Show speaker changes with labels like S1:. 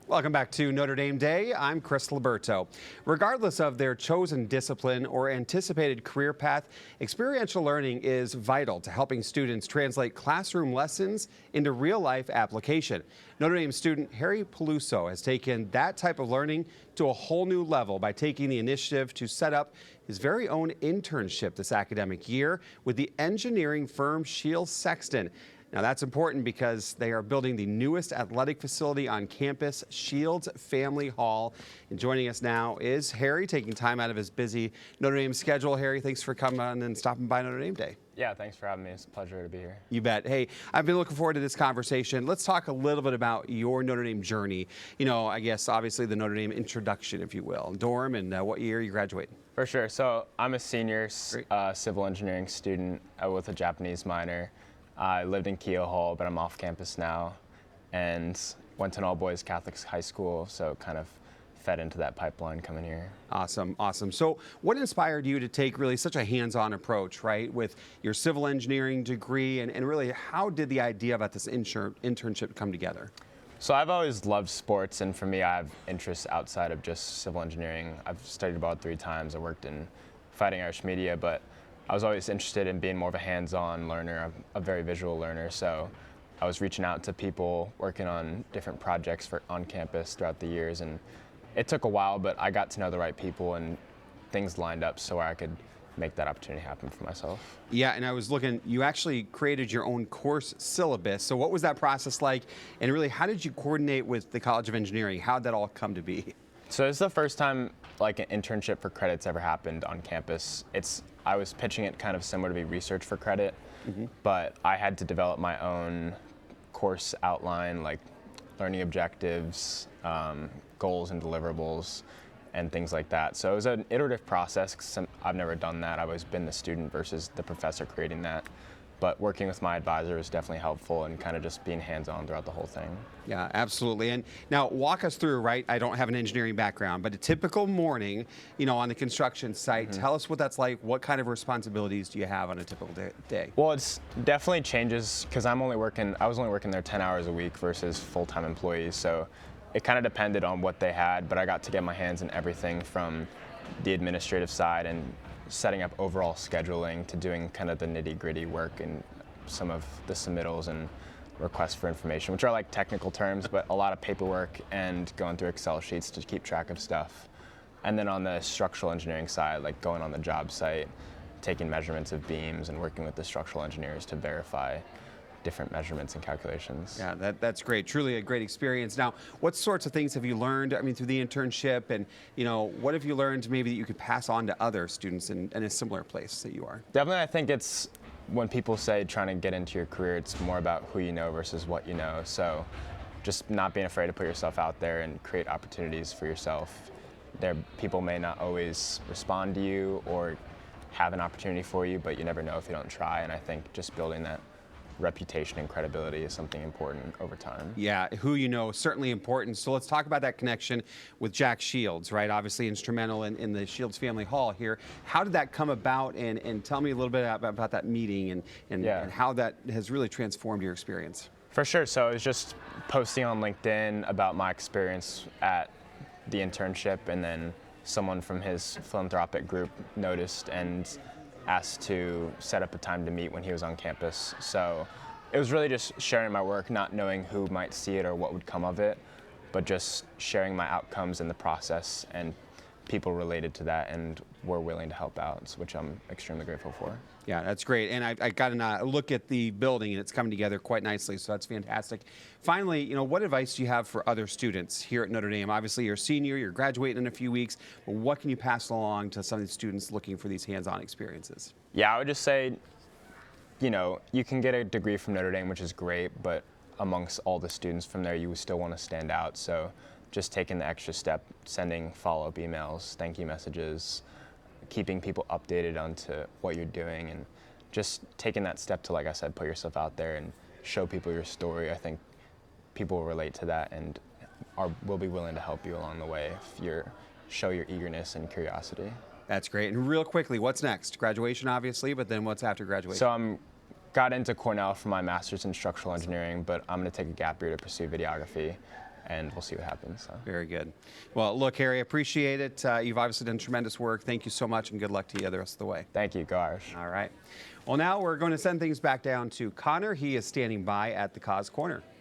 S1: Welcome back to Notre Dame Day. I'm Chris Liberto. Regardless of their chosen discipline or anticipated career path, experiential learning is vital to helping students translate classroom lessons into real-life application. Notre Dame student Harry Peluso has taken that type of learning to a whole new level by taking the initiative to set up his very own internship this academic year with the engineering firm Shiel Sexton. Now that's important because they are building the newest athletic facility on campus, Shields Family Hall. And joining us now is Harry, taking time out of his busy Notre Dame schedule. Harry, thanks for coming on and stopping by Notre Dame Day.
S2: Yeah, thanks for having me. It's a pleasure to be here.
S1: You bet. Hey, I've been looking forward to this conversation. Let's talk a little bit about your Notre Dame journey. You know, I guess obviously the Notre Dame introduction, if you will. Dorm and what year you graduating?
S2: For sure. So I'm a senior civil engineering student with a Japanese minor. I lived in Keogh Hall, but I'm off campus now, and went to an all-boys Catholic high school, so kind of fed into that pipeline coming here.
S1: Awesome, awesome. So what inspired you to take really such a hands-on approach, right, with your civil engineering degree, and really how did the idea about this internship come together?
S2: So I've always loved sports, and for me, I have interests outside of just civil engineering. I've studied abroad 3 times. I worked in Fighting Irish media, but I was always interested in being more of a hands-on learner, a very visual learner, so I was reaching out to people working on different projects on campus throughout the years, and it took a while, but I got to know the right people and things lined up so I could make that opportunity happen for myself.
S1: Yeah, and I was looking, you actually created your own course syllabus, so what was that process like, and really how did you coordinate with the College of Engineering? How did that all come to be?
S2: So this is the first time like an internship for credits ever happened on campus. I was pitching it kind of similar to be research for credit, but I had to develop my own course outline, like learning objectives, goals and deliverables, and things like that. So it was an iterative process, 'cause I've never done that. I've always been the student versus the professor creating that. But working with my advisor was definitely helpful, and kind of just being hands-on throughout the whole thing.
S1: Yeah, absolutely. And now walk us through, right? I don't have an engineering background, but a typical morning, you know, on the construction site, tell us what that's like. What kind of responsibilities do you have on a typical day?
S2: Well, it's definitely changes because I was only working there 10 hours a week versus full-time employees. So it kind of depended on what they had, but I got to get my hands in everything from the administrative side and setting up overall scheduling to doing kind of the nitty-gritty work and some of the submittals and requests for information, which are like technical terms, but a lot of paperwork and going through Excel sheets to keep track of stuff. And then on the structural engineering side, like going on the job site, taking measurements of beams and working with the structural engineers to verify different measurements and calculations.
S1: Yeah, that's great. Truly a great experience. Now, what sorts of things have you learned, I mean, through the internship, and, you know, what have you learned maybe that you could pass on to other students in a similar place that you are?
S2: Definitely, I think it's when people say trying to get into your career, it's more about who you know versus what you know. So just not being afraid to put yourself out there and create opportunities for yourself. People may not always respond to you or have an opportunity for you, but you never know if you don't try. And I think just building that reputation and credibility is something important over time.
S1: Yeah, who you know, certainly important. So let's talk about that connection with Jack Shields, right? Obviously instrumental in the Shields Family Hall here. How did that come about? And tell me a little bit about that meeting and how that has really transformed your experience.
S2: For sure. So I was just posting on LinkedIn about my experience at the internship, and then someone from his philanthropic group noticed and asked to set up a time to meet when he was on campus. So it was really just sharing my work, not knowing who might see it or what would come of it, but just sharing my outcomes in the process, and people related to that and were willing to help out, which I'm extremely grateful for.
S1: Yeah, that's great. And I got a look at the building, and it's coming together quite nicely, so that's fantastic. Finally, you know, what advice do you have for other students here at Notre Dame? Obviously, you're a senior, you're graduating in a few weeks, but what can you pass along to some of these students looking for these hands-on experiences?
S2: Yeah, I would just say, you know, you can get a degree from Notre Dame, which is great, but amongst all the students from there, you still want to stand out. So just taking the extra step, sending follow-up emails, thank you messages, keeping people updated onto what you're doing, and just taking that step to, like I said, put yourself out there and show people your story. I think people will relate to that and will be willing to help you along the way if you show your eagerness and curiosity.
S1: That's great. And real quickly, what's next? Graduation, obviously, but then what's after graduation?
S2: So got into Cornell for my master's in structural engineering, but I'm going to take a gap year to pursue videography and we'll see what happens. So.
S1: Very good. Well, look, Harry, appreciate it. You've obviously done tremendous work. Thank you so much, and good luck to you the rest of the way.
S2: Thank you. Go Irish.
S1: All right. Well, now we're going to send things back down to Connor. He is standing by at the Cause Corner.